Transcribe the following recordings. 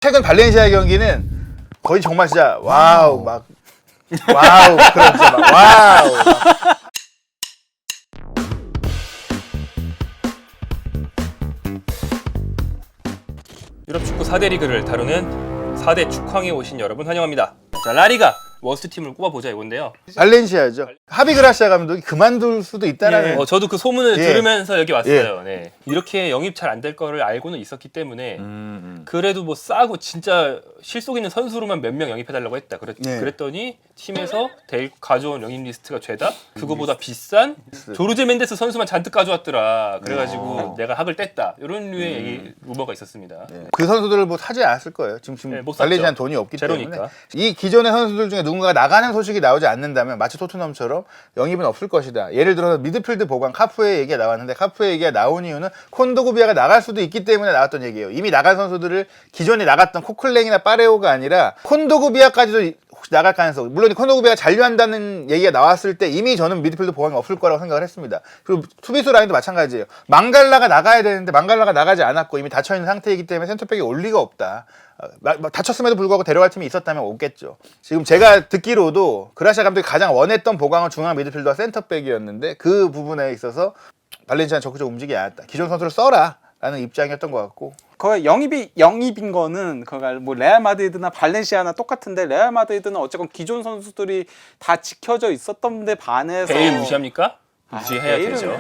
최근 발렌시아 경기는 거의 정말 진짜 와우 막 와우 그런 진짜 막 와우 막. 유럽 축구 4대 리그를 다루는 4대 축황에 오신 여러분 환영합니다. 자, 라리가 워스트팀을 꼽아보자 이건데요. 발렌시아죠. 하비 그라시아 감독이 그만둘 수도 있다라는. 저도 그 소문을 예. 들으면서 여기 왔어요. 네. 이렇게 영입 잘 안 될 거를 알고는 있었기 때문에 그래도 뭐 싸고 진짜 실속 있는 선수로만 몇 명 영입해달라고 했다. 그랬더니 팀에서 가져온 영입 리스트가 죄다 그거보다 비싼 조르제 멘데스 선수만 잔뜩 가져왔더라. 그래가지고 내가 학을 뗐다. 이런 류의 얘기 루머가 있었습니다. 그 선수들을 뭐 사지 않았을 거예요. 지금 못 샀죠. 발렌시아는 돈이 없기 제로니까. 때문에. 이 기존의 선수들 중에 누군가가 나가는 소식이 나오지 않는다면 마치 토트넘처럼 영입은 없을 것이다. 예를 들어서 미드필드 보강 카푸에 얘기가 나왔는데 카푸에 얘기가 나온 이유는 콘도그비아가 나갈 수도 있기 때문에 나왔던 얘기예요. 이미 나간 선수들을 기존에 나갔던 코클랭이나 파레오가 아니라 콘도그비아까지도 나갈 가능성. 물론 콘도그비아가 잔류한다는 얘기가 나왔을 때 이미 저는 미드필드 보강이 없을 거라고 생각을 했습니다. 그리고 수비수 라인도 마찬가지예요. 망갈라가 나가야 되는데 망갈라가 나가지 않았고 이미 닫혀있는 상태이기 때문에 센터백이 올 리가 없다. 다쳤음에도 불구하고 데려갈 팀이 있었다면 오겠죠. 지금 제가 듣기로도 그라시아 감독이 가장 원했던 보강은 중앙 미드필더와 센터백이었는데 그 부분에 있어서 발렌시아는 적극적으로 움직이지 않았다. 기존 선수를 써라 라는 입장이었던 것 같고. 그 영입인 거는 그가 뭐 레알 마드리드나 발렌시아나 똑같은데 레알 마드리드는 어쨌건 기존 선수들이 다 지켜져 있었던 데 반해서 베일 무시합니까? 무시해야 되죠.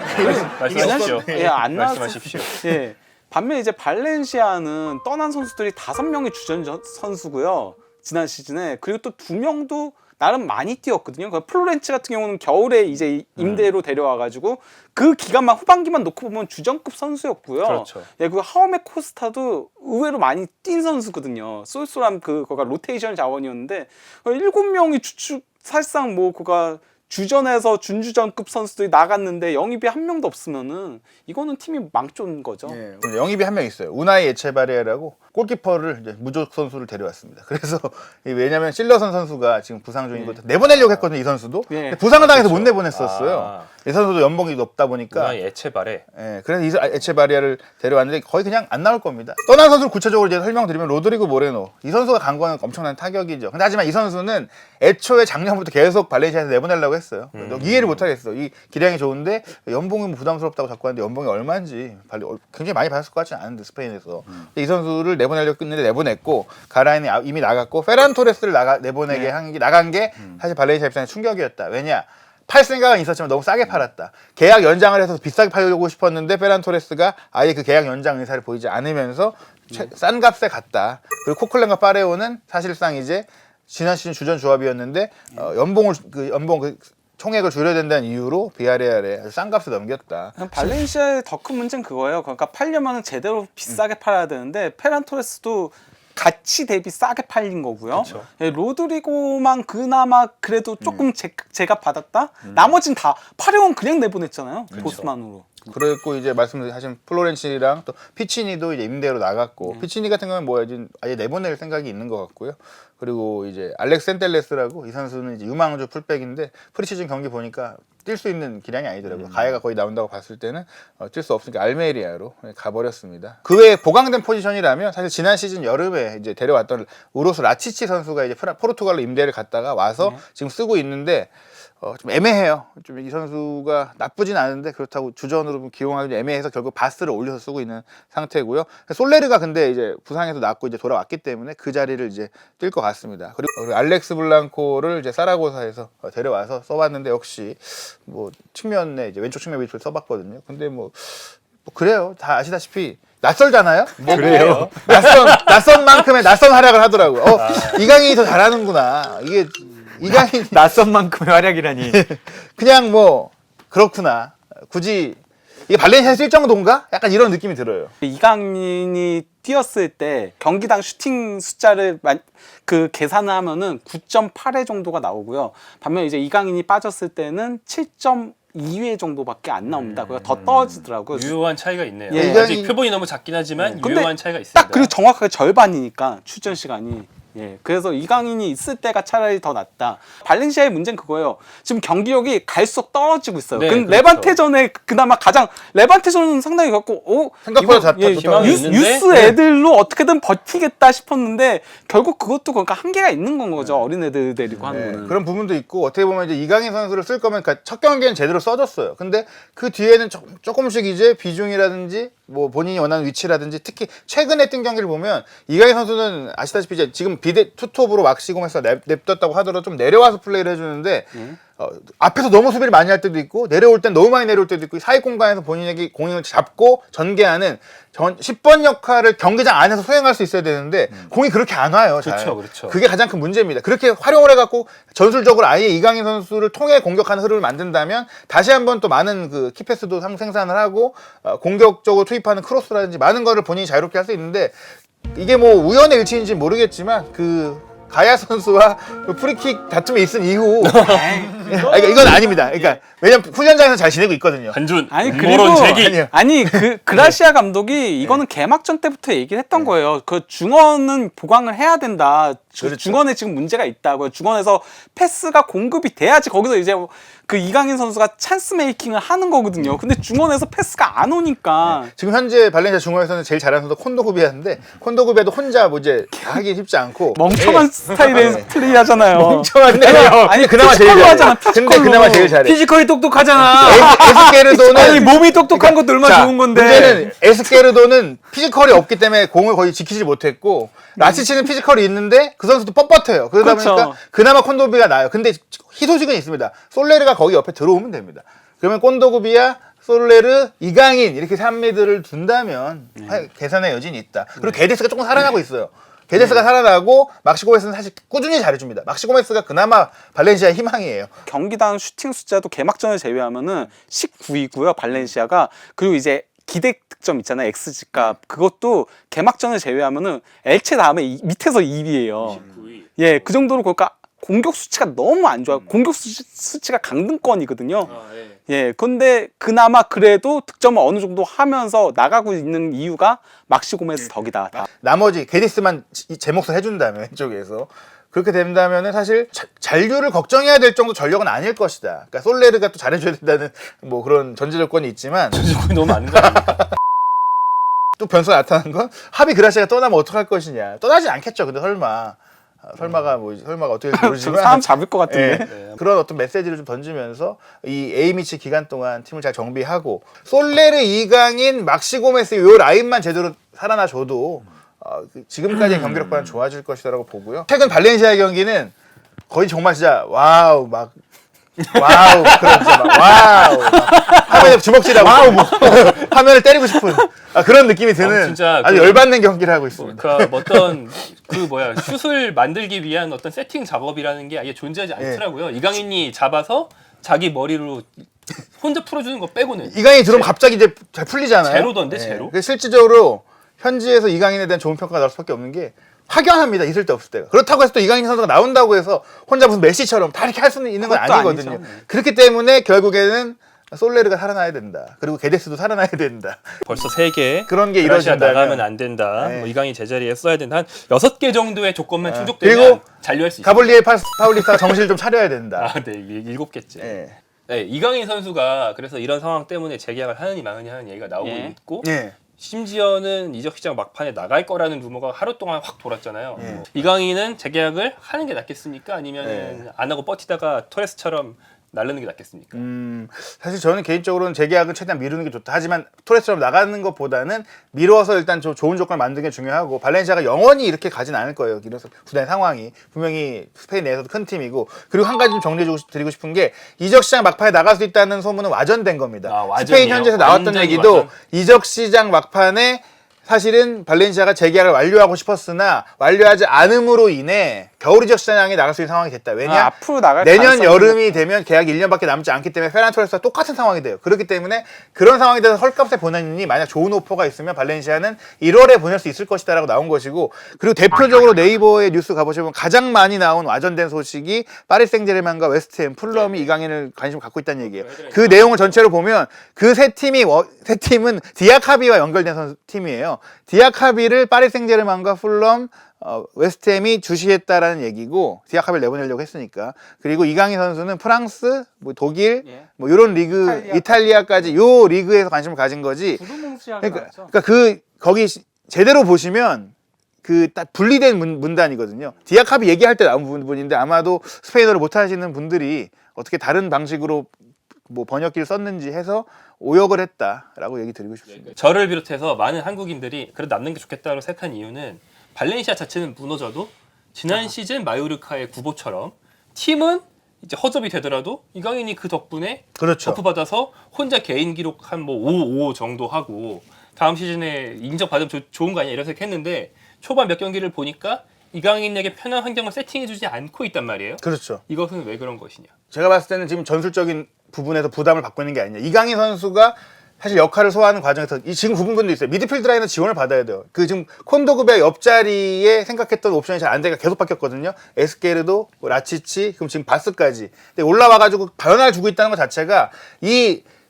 말씀하십시오. 예, 안 말씀하십시오. 예. 반면 이제 발렌시아는 떠난 선수들이 5명이 주전 선수고요. 지난 시즌에. 그리고 또 2명도 나름 많이 뛰었거든요. 그 플로렌츠 같은 경우는 겨울에 이제 임대로 데려와가지고 그 기간만 후반기만 놓고 보면 주전급 선수였고요. 그렇죠. 예, 그 하우메 코스타도 의외로 많이 뛴 선수거든요. 쏠쏠한 그거가 로테이션 자원이었는데 7명이 사실상 뭐 그가 주전에서 준주전급 선수들이 나갔는데 영입이 한 명도 없으면은 이거는 팀이 망존 거죠. 예, 영입이 한 명 있어요. 우나이 에체바리아라고 골키퍼를 이제 무족 선수를 데려왔습니다. 그래서 왜냐하면 실러선 선수가 지금 부상 중이고 내보내려고 했거든요. 이 선수도. 근데 부상을 당해서 못 내보냈었어요. 이 선수도 연봉이 높다 보니까. 우나이 에체바레. 예, 그래서 이 에체바리아를 데려왔는데 거의 그냥 안 나올 겁니다. 떠난 선수를 구체적으로 이제 설명드리면 로드리고 모레노. 이 선수가 간 거는 엄청난 타격이죠. 근데 하지만 이 선수는 애초에 작년부터 계속 발렌시아에서 내보내려고 했어요. 이해를 못 하겠어. 이 기량이 좋은데 연봉이 뭐 부담스럽다고 자꾸 하는데 연봉이 얼마인지 굉장히 많이 받았을 것 같지는 않은데 스페인에서. 이 선수를 내보내려고 했는데 내보냈고 가라인이 이미 나갔고 페란 토레스를 내보내게 한 게 나간 게 사실 발렌시아 입장에 충격이었다. 왜냐? 팔 생각은 있었지만 너무 싸게 팔았다. 계약 연장을 해서 비싸게 팔려고 싶었는데 페란 토레스가 아예 그 계약 연장 의사를 보이지 않으면서 싼 값에 갔다. 그리고 코클랭과 파레오는 사실상 이제 지난 시즌 주전 조합이었는데 연봉 총액을 줄여야 된다는 이유로 비아레알에 싼 값에 넘겼다. 발렌시아의 더 큰 문제는 그거예요. 그러니까 팔려면 제대로 비싸게 팔아야 되는데 페란 토레스도 가치 대비 싸게 팔린 거고요. 예, 로드리고만 그나마 그래도 조금 제값 받았다. 나머지는 다 파레온 그냥 내보냈잖아요. 보스만으로. 그랬고 이제 말씀하신 플로렌치랑 또 피치니도 이제 임대로 나갔고 피치니 같은 경우는 뭐 아예 내보낼 생각이 있는 것 같고요. 그리고 이제 알렉스 센텔레스라고 이 선수는 이제 유망주 풀백인데 프리시즌 경기 보니까 뛸 수 있는 기량이 아니더라고요. 가해가 거의 나온다고 봤을 때는 뛸 수 없으니까 알메리아로 가버렸습니다. 그 외에 보강된 포지션이라면 사실 지난 시즌 여름에 이제 데려왔던 우로스 라치치 선수가 이제 포르투갈로 임대를 갔다가 와서 지금 쓰고 있는데 좀 애매해요. 좀 이 선수가 나쁘진 않은데 그렇다고 주전으로 기용하기 애매해서 결국 바스를 올려서 쓰고 있는 상태고요. 솔레르가 근데 이제 부상에서 낫고 이제 돌아왔기 때문에 그 자리를 이제 뛸 것 같습니다. 그리고 알렉스 블랑코를 이제 사라고사에서 데려와서 써봤는데 역시 뭐 측면에 이제 왼쪽 측면 위치를 써봤거든요. 근데 뭐 그래요. 다 아시다시피 낯설잖아요. 뭐 그래요. 낯선 만큼의 낯선 활약을 하더라고요. 이강인이 더 잘하는구나. 이강인 낯선 만큼의 활약이라니. 그냥 뭐 그렇구나. 굳이 이게 발렌시아에 쓸 정도인가? 약간 이런 느낌이 들어요. 이강인이 뛰었을 때 경기당 슈팅 숫자를 그 계산을 하면은 9.8회 정도가 나오고요. 반면 이제 이강인이 빠졌을 때는 7.2회 정도밖에 안 나옵니다. 그거 더 떨어지더라고요. 유효한 차이가 있네요. 예, 아직 표본이 너무 작긴 하지만 유효한 차이가 있습니다. 딱 그리고 정확하게 절반이니까 출전 시간이. 예, 그래서 이강인이 있을 때가 차라리 더 낫다. 발렌시아의 문제는 그거예요. 지금 경기력이 갈수록 떨어지고 있어요. 네, 근데 그렇죠. 레반테전에 그나마 가장 레반테전은 상당히 갖고 생각보다 희망이 있는데? 유스 애들로 어떻게든 버티겠다 싶었는데 결국 그것도 그러니까 한계가 있는 건 거죠. 어린 애들 데리고 하는 네, 거는. 그런 부분도 있고 어떻게 보면 이제 이강인 선수를 쓸 거면 그러니까 첫 경기는 제대로 써줬어요. 근데 그 뒤에는 조금씩 이제 비중이라든지 뭐 본인이 원하는 위치라든지 특히 최근에 뛴 경기를 보면 이강인 선수는 아시다시피 이제 지금 비대 투톱으로 막시고면서 냅뒀다고 하더라도 좀 내려와서 플레이를 해주는데 앞에서 너무 수비를 많이 할 때도 있고 내려올 땐 너무 많이 내려올 때도 있고 사이 공간에서 본인에게 공을 잡고 전개하는 10번 역할을 경기장 안에서 수행할 수 있어야 되는데 공이 그렇게 안 와요. 잘. 그렇죠. 그게 가장 큰 문제입니다. 그렇게 활용을 해갖고 전술적으로 아예 이강인 선수를 통해 공격하는 흐름을 만든다면 다시 한번 또 많은 그 키패스도 생산을 하고 공격적으로 투입하는 크로스라든지 많은 거를 본인이 자유롭게 할 수 있는데 이게 뭐 우연의 일치인지 모르겠지만 그 가야 선수와 그 프리킥 다툼이 있은 이후 그러니까 이건 아닙니다. 그러니까 왜냐면 훈련장에서 잘 지내고 있거든요. 한준 아니 모론 그리고 제기. 아니 그 그라시아 감독이 이거는 개막전 때부터 얘기를 했던 거예요. 그 중원은 보강을 해야 된다. 그렇죠. 중원에 지금 문제가 있다고요. 중원에서 패스가 공급이 돼야지 거기서 이제 그 이강인 선수가 찬스 메이킹을 하는 거거든요. 근데 중원에서 패스가 안 오니까 지금 현재 발렌시아 중원에서는 제일 잘하는 선수 콘도구비아인데 콘도구비아도 혼자 뭐 이제 하기 쉽지 않고 멍청한 스타일의 플레이 하잖아요. 멍청한데 아니 그나마 제일 피지컬로 잘해. 하잖아, 근데 피지컬로. 그나마 제일 잘해. 피지컬이 똑똑하잖아. 에스케르도는 아니 몸이 똑똑한 것도 얼마나 자, 좋은 건데. 문제는 에스케르도는 피지컬이 없기 때문에 공을 거의 지키지 못했고 라치치는 피지컬이 있는데 그 선수도 뻣뻣해요. 그러다 그렇죠. 보니까 그나마 콘도구비가 나요. 근데 희소식은 있습니다. 솔레르가 거기 옆에 들어오면 됩니다. 그러면 콘도구비아, 솔레르, 이강인 이렇게 3미드를 둔다면 계산의 여진이 있다. 그리고 게데스가 조금 살아나고 있어요. 게데스가 살아나고 막시고메스는 사실 꾸준히 잘해줍니다. 막시고메스가 그나마 발렌시아의 희망이에요. 경기당 슈팅 숫자도 개막전을 제외하면은 19위고요. 발렌시아가. 그리고 이제 기대 득점 있잖아요. XG값. 그것도 개막전을 제외하면은 엘체 다음에 밑에서 2위예요. 예, 그 정도로 그러니까 공격 수치가 너무 안 좋아요. 공격 수치가 강등권이거든요. 예, 근데 그나마 그래도 득점을 어느 정도 하면서 나가고 있는 이유가 막시 고메스 덕이다. 다. 나머지 게데스만 제 몫을 해준다면 왼쪽에서 그렇게 된다면은 사실 잔류를 걱정해야 될 정도 전력은 아닐 것이다. 그러니까 솔레르가 또 잘해줘야 된다는 뭐 그런 전제 조건이 있지만 전술권이 너무 많은 거 아닙니까? 또 변수가 나타난 건 하비 그라시아가 떠나면 어떡할 것이냐. 떠나지 않겠죠. 근데 설마가 어떻게 저 모르지만 사람 잡을 것 같은데. 예, 그런 어떤 메시지를 좀 던지면서 이 A미치 기간 동안 팀을 잘 정비하고 솔레르, 이강인, 막시고메스 요 라인만 제대로 살아나줘도 지금까지의 경기력보다는 좋아질 것이라고 보고요. 최근 발렌시아 경기는 거의 정말 진짜 와우 그런 진짜 막 와우 화면에 주먹질하고 화면을 때리고 싶은 그런 느낌이 드는 진짜 아주 열받는 경기를 하고 있습니다. 그러니까 어떤 슛을 만들기 위한 어떤 세팅 작업이라는 게 아예 존재하지 않더라고요. 이강인이 잡아서 자기 머리로 혼자 풀어주는 거 빼고는 이강인이 들어오면 갑자기 이제 잘 풀리잖아요. 제로던데, 제로? 그래서 실질적으로 현지에서 이강인에 대한 좋은 평가가 나올 수밖에 없는 게 확연합니다. 있을 때 없을 때가. 그렇다고 해서 또 이강인 선수가 나온다고 해서 혼자 무슨 메시처럼 다 이렇게 할 수는 있는 건 그것도 아니거든요. 아니죠. 그렇기 때문에 결국에는 솔레르가 살아나야 된다. 그리고 게데스도 살아나야 된다. 벌써 3개 그런 게 그라시아 이루어진다면 나가면 안 된다. 네. 뭐 이강인 제자리에 써야 된다. 한 6개 정도의 조건만 충족되면 그리고 잔류할 수 있어요. 가블리엘 파울리스타가 정신을 좀 차려야 된다. 네, 7개째. 예. 네, 이강인 선수가 그래서 이런 상황 때문에 재계약을 하느니 마느니 하는 얘기가 나오고 예. 있고 예. 심지어는 이적 시장 막판에 나갈 거라는 루머가 하루 동안 확 돌았잖아요. 예. 이강인은 재계약을 하는 게 낫겠습니까? 아니면 안 하고 버티다가 토레스처럼 날르는 게 낫겠습니까? 사실 저는 개인적으로는 재계약은 최대한 미루는 게 좋다. 하지만 토레스처럼 나가는 것보다는 미뤄서 일단 좀 좋은 조건을 만드는 게 중요하고 발렌시아가 영원히 이렇게 가진 않을 거예요. 그래서 구단의 상황이 분명히 스페인 내에서도 큰 팀이고 그리고 한 가지 좀 정리해드리고 싶은 게 이적 시장 막판에 나갈 수 있다는 소문은 와전된 겁니다. 와전이요? 스페인 현지에서 나왔던 완전히 얘기도 와전? 이적 시장 막판에 사실은 발렌시아가 재계약을 완료하고 싶었으나 완료하지 않음으로 인해 겨울 이적 시장에 나갈 수 있는 상황이 됐다. 왜냐? 앞으로 나갈 내년 가능성이 여름이 되면 계약이 1년밖에 남지 않기 때문에 페란 토레스와 똑같은 상황이 돼요. 그렇기 때문에 그런 상황에 대해서 헐값에 보내니 만약 좋은 오퍼가 있으면 발렌시아는 1월에 보낼 수 있을 것이다라고 나온 것이고 그리고 대표적으로 네이버의 뉴스 가보시면 가장 많이 나온 와전된 소식이 파리 생제르맹과 웨스트햄, 풀럼이 이강인을 관심 갖고 있다는 얘기예요. 그 내용을 전체로 보면 그 세 팀은 디아카비와 연결된 팀이에요. 디아카비를 파리 생제르맹과 풀럼 웨스트햄이 주시했다라는 얘기고 디아카비를 내보내려고 했으니까. 그리고 이강인 선수는 프랑스, 뭐 독일, 예. 뭐 이런 리그, 이탈리아까지 요 리그에서 관심을 가진 거지. 두루뭉실하게 그러니까 거기 제대로 보시면 그 딱 분리된 문단이거든요. 디아카비 얘기할 때 나온 부분인데 아마도 스페인어를 못 하시는 분들이 어떻게 다른 방식으로 뭐 번역기를 썼는지 해서 오역을 했다라고 얘기 드리고 싶습니다. 저를 비롯해서 많은 한국인들이 그래도 남는 게 좋겠다고 생각한 이유는 발렌시아 자체는 무너져도 지난 시즌 마요르카의 구보처럼 팀은 이제 허접이 되더라도 이강인이 그 덕분에 그렇죠. 버프 받아서 혼자 개인 기록 한 뭐 5 정도 하고 다음 시즌에 인정받으면 좋은 거 아니야 이런 생각했는데 초반 몇 경기를 보니까 이강인에게 편한 환경을 세팅해주지 않고 있단 말이에요. 그렇죠. 이것은 왜 그런 것이냐? 제가 봤을 때는 지금 전술적인 부분에서 부담을 받고 있는 게 아니냐. 이강인 선수가 사실 역할을 소화하는 과정에서 지금 그 부분도 있어요. 미드필드 라인은 지원을 받아야 돼요. 그 지금 콘도그베 옆자리에 생각했던 옵션이 잘 안 되니까 계속 바뀌었거든요. 에스케르도, 라치치, 그럼 지금 바스까지. 근데 올라와가지고 변화를 주고 있다는 것 자체가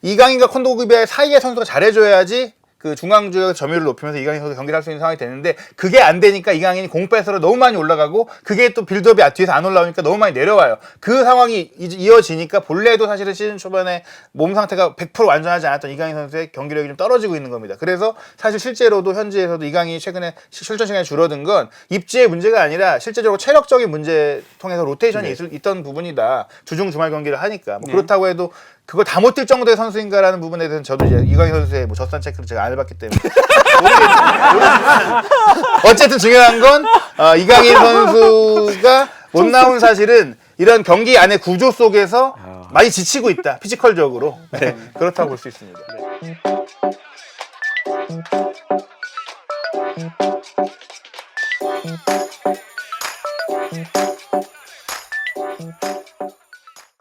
이강인과 콘도그베 사이의 선수가 잘해줘야지 그 중앙주역 점유율을 높이면서 이강인 선수 경기를 할 수 있는 상황이 되는데 그게 안 되니까 이강인이 공 뺏으러 너무 많이 올라가고 그게 또 빌드업이 뒤에서 안 올라오니까 너무 많이 내려와요. 그 상황이 이어지니까 본래도 사실은 시즌 초반에 몸 상태가 100% 완전하지 않았던 이강인 선수의 경기력이 좀 떨어지고 있는 겁니다. 그래서 사실 실제로도 현지에서도 이강인이 최근에 출전 시간이 줄어든 건 입지의 문제가 아니라 실제적으로 체력적인 문제 통해서 로테이션이 있던 부분이다. 주중 주말 경기를 하니까 뭐 그렇다고 해도 그걸 다 못 뛸 정도의 선수인가라는 부분에 대해서는 저도 이제 이강인 선수의 뭐 젖산 체크를 제가 안 해봤기 때문에 모르겠지만 어쨌든 중요한 건 이강인 선수가 못 나온 사실은 이런 경기 안의 구조 속에서 많이 지치고 있다. 피지컬적으로. 네, 그렇다고 볼 수 있습니다. 네.